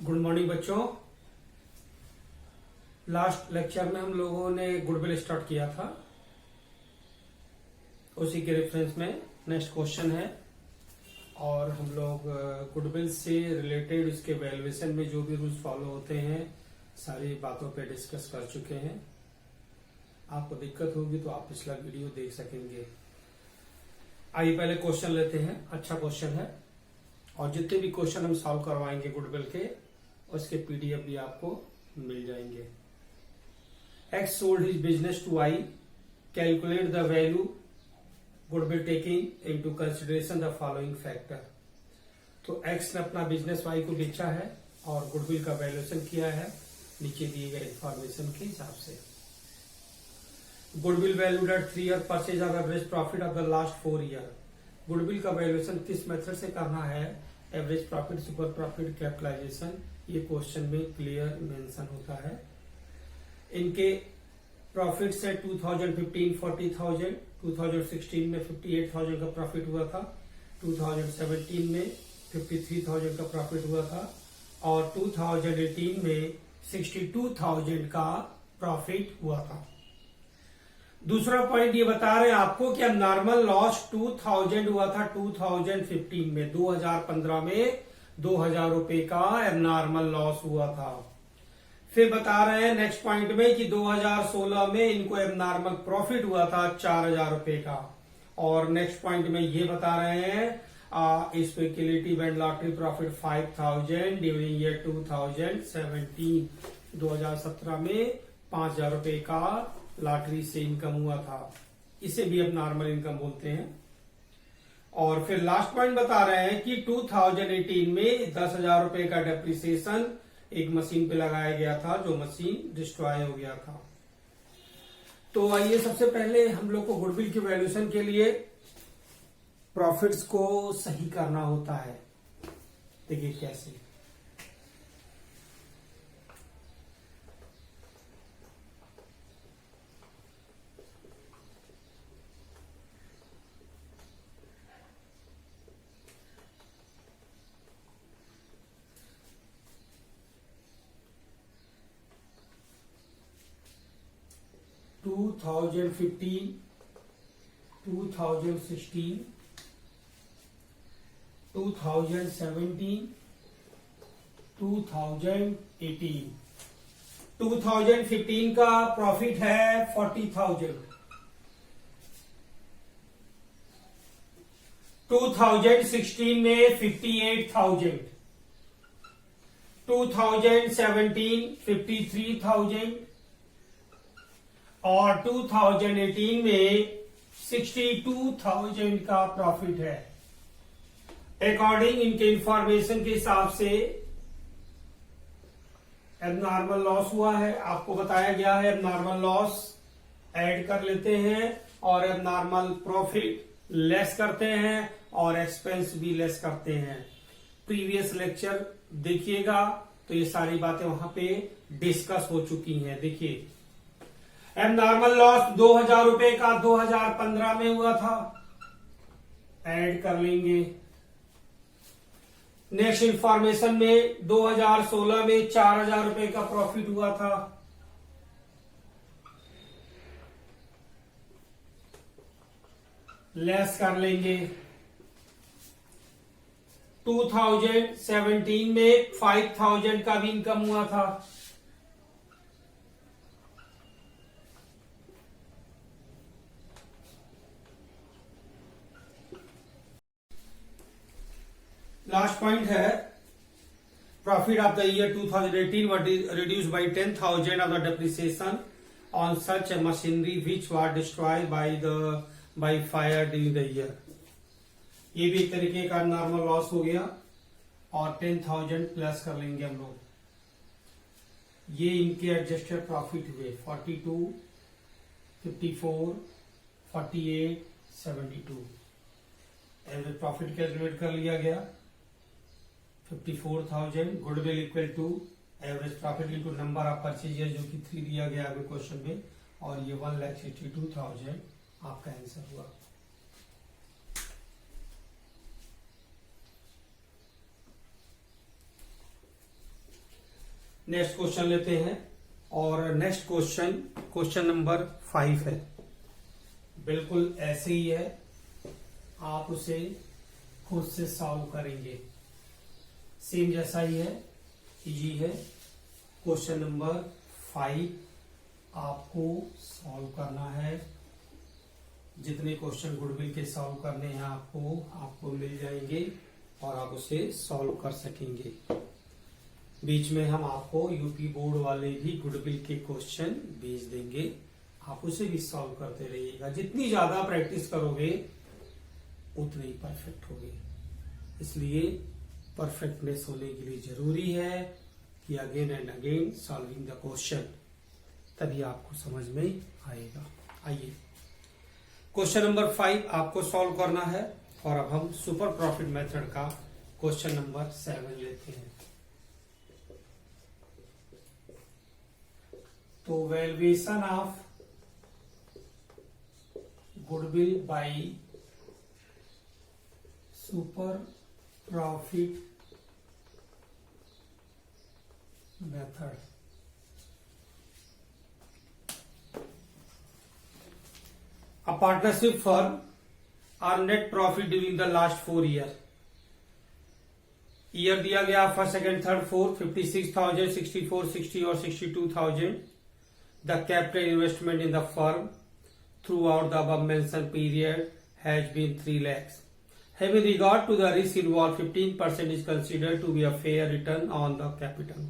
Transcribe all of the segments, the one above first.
Good morning बच्चों। Last lecture में हम लोगों ने गुडविल स्टार्ट किया था, उसी के रेफरेंस में नेक्स्ट क्वेश्चन है। और हम लोग गुडविल से रिलेटेड उसके वैल्यूएशन में जो भी रूल्स फॉलो होते हैं सारी बातों पे डिस्कस कर चुके हैं। आपको दिक्कत होगी तो आप पिछला वीडियो देख सकेंगे। आइए पहले क्वेश्चन लेते हैं। अच्छा क्वेश्चन है और जितने भी क्वेश्चन हम सॉल्व करवाएंगे गुडविल के उसके पीडीएफ भी आपको मिल जाएंगे। X sold his business to Y. Calculate the value goodwill taking into consideration the following factor. तो X ने अपना बिजनेस Y को बेचा है और गुडविल का वैल्यूएशन किया है नीचे दिए गए इंफॉर्मेशन के हिसाब से। Goodwill valued at 3 year purchase of average profit of the last 4 year. Goodwill का वैल्यूएशन किस मेथड से करना है? Average profit, super profit, capitalisation, ये क्वेश्चन में क्लियर मेंशन होता है। इनके प्रॉफिट से 2015 40,000, 2016 में 58,000 का प्रॉफिट हुआ था, 2017 में 53,000 का प्रॉफिट हुआ था और 2018 में 62,000 का प्रॉफिट हुआ था। दूसरा पॉइंट ये बता रहे हैं आपको कि नॉर्मल लॉस 2000 हुआ था 2015 में, 2015 में 2,000 रुपए का नॉर्मल लॉस हुआ था। फिर बता रहे हैं नेक्स्ट पॉइंट में कि 2016 में इनको एबनॉर्मल प्रॉफिट हुआ था 4,000 रुपए का। और नेक्स्ट पॉइंट में ये बता रहे हैं speculative and lottery profit 5,000 during year 2017। 2017 में 5,000 रुपए का लॉटरी से इनकम हुआ था, इसे भी अब नॉर्मल इनकम बोलते हैं। और फिर लास्ट पॉइंट बता रहे हैं कि 2018 में 10,000 रुपए का डेप्रिसिएशन एक मशीन पे लगाया गया था, जो मशीन डिस्ट्रॉय हो गया था। तो आइए सबसे पहले हम लोग को गुडविल की वैल्यूएशन के लिए प्रॉफिट्स को सही करना होता है। देखिए कैसे। टू 2015, 2016, 2017, 2018। 2015 का प्रॉफिट है 40,000, 2016 में 58,000, 2017 53,000 और 2018 में 62,000 का प्रॉफिट है। अकॉर्डिंग इनके इंफॉर्मेशन के हिसाब से एबनॉर्मल लॉस हुआ है, आपको बताया गया है। एबनॉर्मल लॉस ऐड कर लेते हैं और एबनॉर्मल प्रॉफिट लेस करते हैं और एक्सपेंस भी लेस करते हैं। प्रीवियस लेक्चर देखिएगा तो ये सारी बातें वहां पे डिस्कस हो चुकी हैं। देखिए एबनॉर्मल लॉस 2,000 रुपए का 2015 में हुआ था, ऐड कर लेंगे। नेक्स्ट इंफॉर्मेशन में 2016 में 4,000 रुपए का प्रॉफिट हुआ था, लेस कर लेंगे। 2017 में 5,000 का भी इनकम हुआ था, लास्ट पॉइंट है profit of the year 2018 was reduced by 10,000 of the depreciation on such a machinery which was destroyed by fire during the year। ये भी एक तरीके का नॉर्मल लॉस हो गया और 10,000 प्लस कर लेंगे हम लोग। ये इनके एडजस्टेड प्रॉफिट हुए 42, 54, 48, 72। एवरेज प्रॉफिट कैलकुलेट कर लिया गया 54,000 goodwill equal to average profit into number of purchase जो कि 3 दिया गया है क्वेश्चन में, और ये 1,62,000 आपका आंसर हुआ। नेक्स्ट क्वेश्चन लेते हैं और नेक्स्ट क्वेश्चन नंबर 5 है। बिल्कुल ऐसे ही है, आप उसे खुद से सॉल्व करेंगे। सेम जैसा ही है, इजी है। क्वेश्चन नंबर 5 आपको सॉल्व करना है। जितने क्वेश्चन गुडविल के सॉल्व करने हैं आपको मिल जाएंगे और आप उसे सॉल्व कर सकेंगे। बीच में हम आपको यूपी बोर्ड वाले भी गुडविल के क्वेश्चन भेज देंगे, आप उसे भी सॉल्व करते रहिएगा। जितनी ज्यादा प्रैक्टिस करोगे उतने ही परफेक्ट होगे। इसलिए परफेक्टनेस होने के लिए जरूरी है कि again and again solving the question, तभी आपको समझ में आएगा। आइए क्वेश्चन नंबर 5 आपको सॉल्व करना है और अब हम सुपर प्रॉफिट मेथड का क्वेश्चन नंबर 7 लेते हैं। तो valuation of goodwill by super profit method. A partnership firm earned net profit during the last 4 years. Year दिया गया फर्स्ट सेकंड थर्ड फोर्थ 56,000, 64, 60 और 62,000. The capital investment in the firm throughout the above mentioned period has been 3 lakhs. Having regard to the risk involved, 15% is considered to be a fair return on the capital.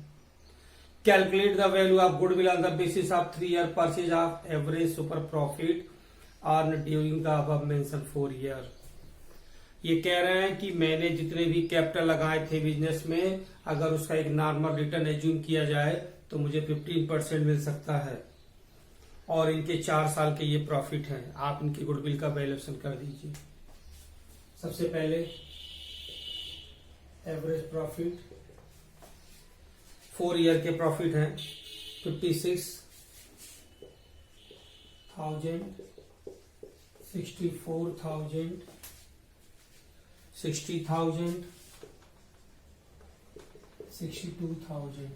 Calculate the value of goodwill on the basis of 3-year purchase of average super profit earned during the above mentioned 4 years. ये कह रहे हैं कि मैंने जितने भी capital लगाए थे बिजनेस में, अगर उसका एक नॉर्मल रिटर्न एज्यूम किया जाए तो मुझे 15% मिल सकता है और इनके 4 साल के ये प्रॉफिट है। आप इनके गुडविल का वैल्यूएशन कर दीजिए। सबसे पहले एवरेज प्रॉफिट 4 ईयर के प्रॉफिट हैं 56,000, 64,000, 60,000, 62,000।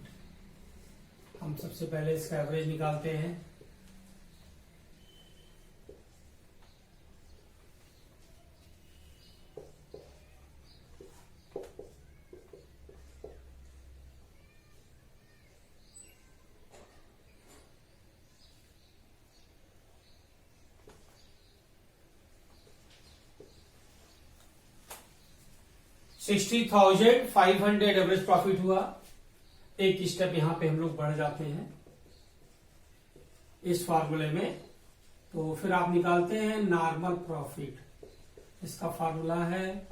हम सबसे पहले इसका एवरेज निकालते हैं। $60,500 एवरेज प्रॉफिट हुआ। एक स्टेप यहां पे हम लोग बढ़ जाते हैं इस फार्मूले में, तो फिर आप निकालते हैं नॉर्मल प्रॉफिट। इसका फार्मूला है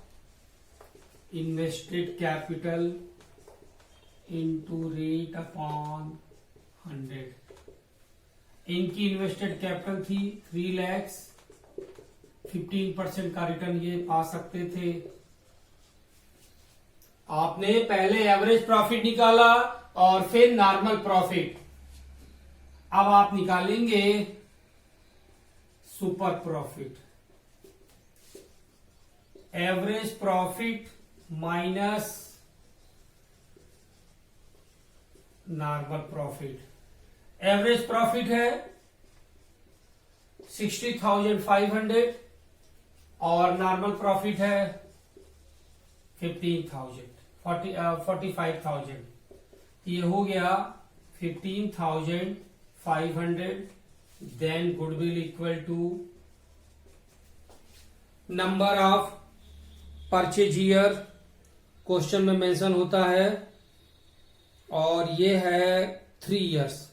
invested capital into rate upon 100। इनकी इन्वेस्टेड कैपिटल थी 3 lakhs, 15% का रिटर्न ये पा सकते थे। आपने पहले एवरेज प्रॉफिट निकाला और फिर नॉर्मल प्रॉफिट। अब आप निकालेंगे super profit. Average profit minus normal profit. Average profit है 60,500 और नॉर्मल प्रॉफिट है 45,000। ये हो गया 15,500। Then goodwill equal to number of purchase year question में मेंशन होता है और ये है 3 years।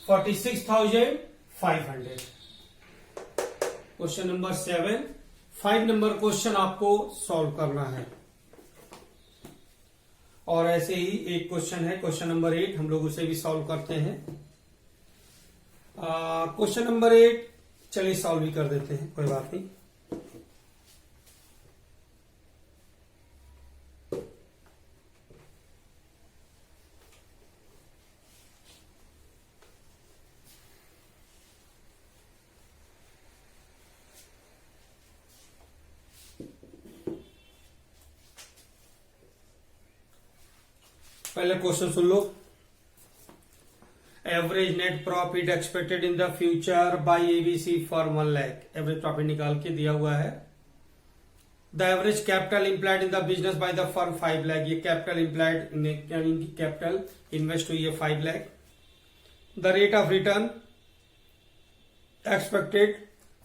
$46,500। Question number 7। 5 number question आपको सॉल्व करना है और ऐसे ही एक क्वेश्चन है क्वेश्चन नंबर 8, हम लोग उसे भी सॉल्व करते हैं। क्वेश्चन नंबर 8 चलिए सॉल्व भी कर देते हैं, कोई बात नहीं। पहले question soon low. Average net profit expected in the future bye ABC for 1 lakh. Average profit निकाल के दिया हुआ है। The average capital implied in the business by the firm 5 lakh. ये कैपिटल इम्प्लाइड यानी कैपिटल इन्वेस्ट हुई है 5 lakh. The rate of return expected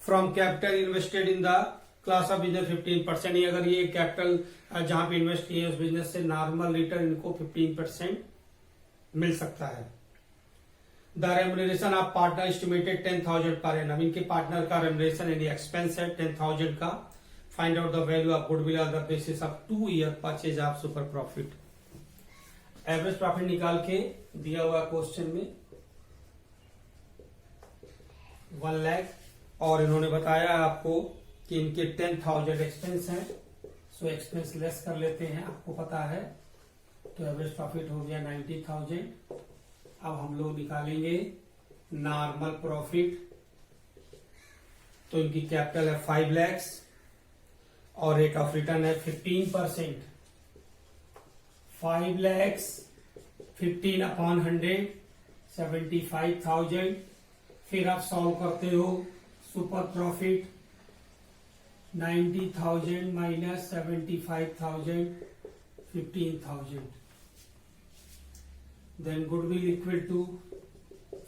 from capital invested in the class of business 15%। अगर ये कैपिटल जहां पे इन्वेस्ट किए उस बिजनेस से नॉर्मल रिटर्न इनको 15% मिल सकता है। The remuneration of partner estimated 10,000 per annum. इनके पार्टनर का रेम्युनरेशन यानी एक्सपेंस है 10,000 का। Find out the value of goodwill on the basis of 2 year purchase of super profit. Average profit निकाल के दिया हुआ क्वेश्चन में 1 लाख, और इन्होंने बताया आपको कि इनके 10,000 एक्सपेंस है। सो एक्सपेंस लेस कर लेते हैं, आपको पता है। तो एवरेज प्रॉफिट हो गया 90,000। अब हम लोग निकालेंगे नॉर्मल प्रॉफिट। तो इनकी कैपिटल है 5 लाख और रेट ऑफ रिटर्न है 15%। 5 लाख 15/100 75,000। फिर आप सॉल्व करते हो super profit 90,000 minus 75,000 15,000। Then goodwill equal to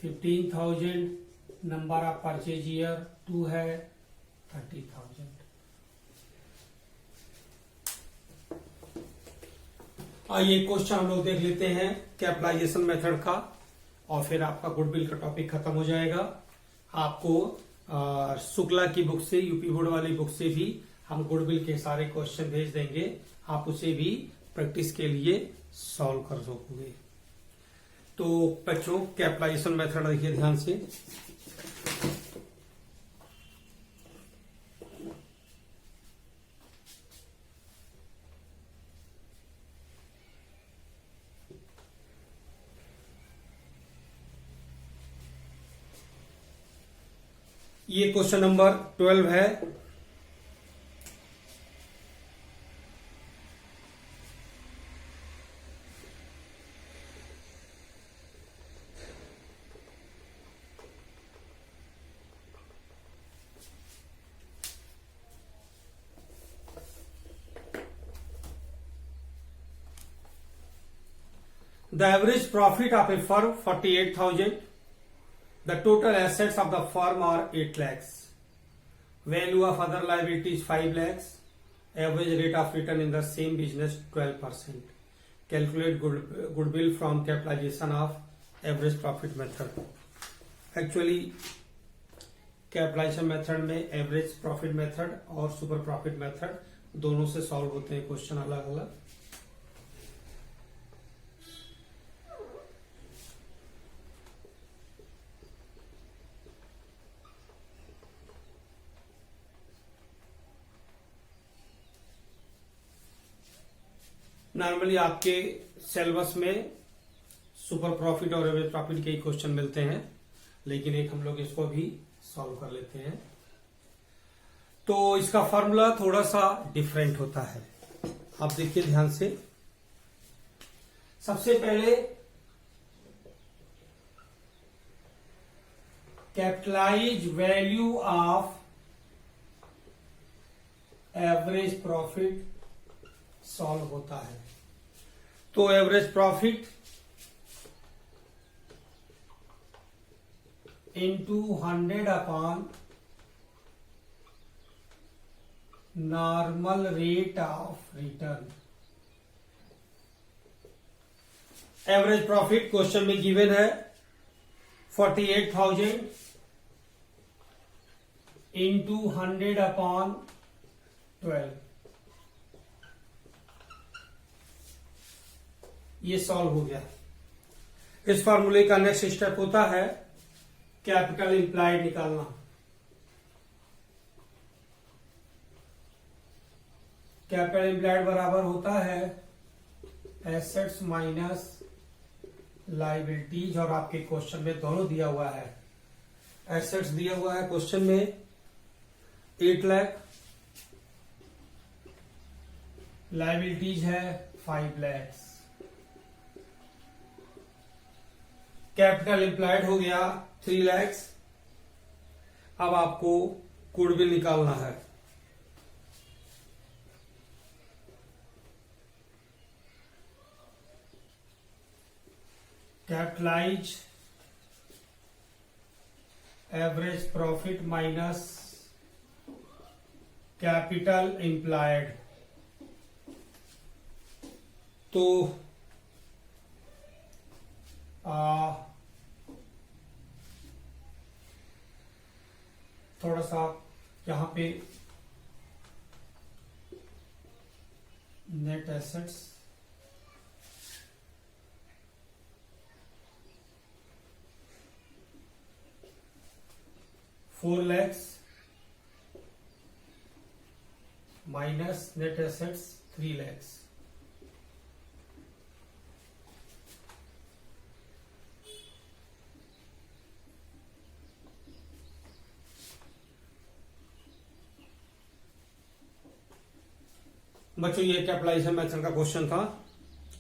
15,000। Number of purchase year 2 है 30,000। आइए क्वेश्चन हम लोग देख लेते हैं कैपिटलाइजेशन मेथड का, और फिर आपका गुडविल का टॉपिक खत्म हो जाएगा। आपको शुक्ला की बुक से, यूपी बोर्ड वाली बुक से भी हम गुडविल के सारे क्वेश्चन भेज देंगे। आप उसे भी प्रैक्टिस के लिए सॉल्व कर सकोगे। तो बच्चों कैपिटलाइजेशन मेथड देखिए ध्यान से। ये क्वेश्चन नंबर 12 है। The average profit of a firm 48,000. The total assets of the firm are 8 lakhs. Value of other liabilities 5 lakhs. Average rate of return in the same business 12%. Calculate goodwill from capitalization of average profit method. Actually capitalisation method में average profit method और super profit method दोनों से solve होते हैं question अलग अलग। Normally आपके syllabus में सुपर प्रॉफिट और एवरेज प्रॉफिट के ही क्वेश्चन मिलते हैं, लेकिन एक हम लोग इसको भी सॉल्व कर लेते हैं। तो इसका फॉर्मूला थोड़ा सा डिफरेंट होता है। आप देखिए ध्यान से। सबसे पहले capitalise value of average profit solve होता है। तो एवरेज प्रॉफिट इंटू 100 अपॉन normal rate of return. Average profit question में गिवन है 48,000 इंटू 100 अपॉन 12। ये सॉल्व हो गया। इस फॉर्मूले का नेक्स्ट स्टेप होता है कैपिटल इंप्लाइड निकालना। कैपिटल इंप्लाइड बराबर होता है एसेट्स माइनस लायबिलिटीज, और आपके क्वेश्चन में दोनों दिया हुआ है। एसेट्स दिया हुआ है क्वेश्चन में 8 लाख, लायबिलिटीज है 5 लाख। कैपिटल एम्प्लॉयड हो गया 3 लाख। अब आपको गुडविल निकालना है। Capitalise average profit minus capital employed. तो थोड़ा सा यहां पे नेट एसेट्स $4 लाख माइनस नेट एसेट्स 3 लाख। बच्चों ये कैपिटलाइजेशन मेथड का क्वेश्चन था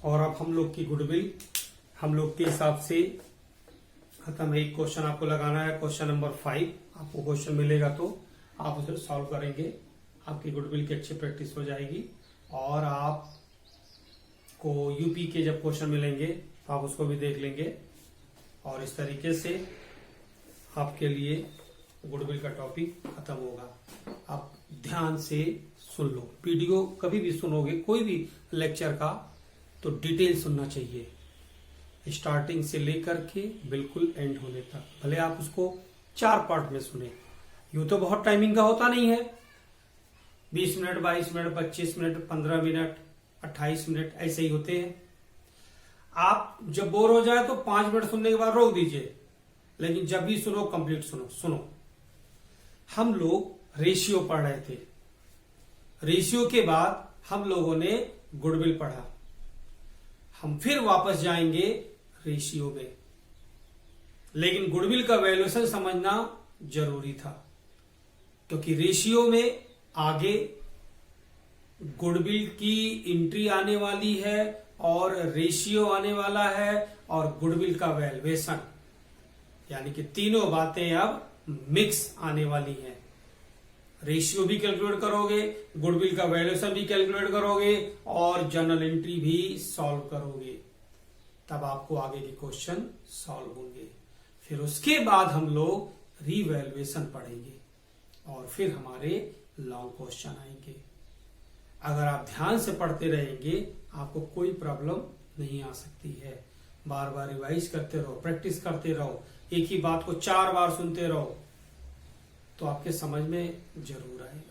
और अब हम लोग की गुडविल हम लोग के हिसाब से खत्म है। एक क्वेश्चन आपको लगाना है, क्वेश्चन नंबर 5। आपको क्वेश्चन मिलेगा तो आप उसे सॉल्व करेंगे, आपकी गुडविल की अच्छी प्रैक्टिस हो जाएगी और आपको यूपी के जब क्वेश्चन मिलेंगे तो आप उसको भी देख लेंगे और इस तरीके से आपके लिए गुडविल का टॉपिक खत्म होगा। आप ध्यान से सुन लो, वीडियो कभी भी सुनोगे कोई भी लेक्चर का तो डिटेल सुनना चाहिए, स्टार्टिंग से लेकर के बिल्कुल एंड होने तक। भले आप उसको 4 पार्ट में सुने, यूं तो बहुत टाइमिंग का होता नहीं है, 20 minute 22 minute 25 minute 15 minute 28 minute ऐसे ही होते हैं। आप जब बोर हो जाए तो 5 मिनट सुनने के बाद रोक दीजिए, लेकिन जब भी सुनो कंप्लीट सुनो। हम लोग रेशियो पढ़ रहे थे, रेशियो के बाद हम लोगों ने गुडविल पढ़ा, हम फिर वापस जाएंगे रेशियो में, लेकिन गुडविल का वैल्यूएशन समझना जरूरी था क्योंकि रेशियो में आगे गुडविल की एंट्री आने वाली है और रेशियो आने वाला है और गुडविल का वैल्यूएशन, यानी कि तीनों बातें अब मिक्स आने वाली हैं। रेशियो भी कैलकुलेट करोगे, गुडविल का वैल्यूएशन भी कैलकुलेट करोगे और जर्नल एंट्री भी सॉल्व करोगे, तब आपको आगे के क्वेश्चन सॉल्व होंगे। फिर उसके बाद हम लोग रीवैल्यूएशन पढ़ेंगे और फिर हमारे लॉन्ग क्वेश्चन आएंगे। अगर आप ध्यान से पढ़ते रहेंगे आपको कोई प्रॉब्लम नहीं आ सकती है। बार बार रिवाइज करते रहो, प्रैक्टिस करते रहो, एक ही बात को 4 बार सुनते रहो तो आपके समझ में जरूर आएगा।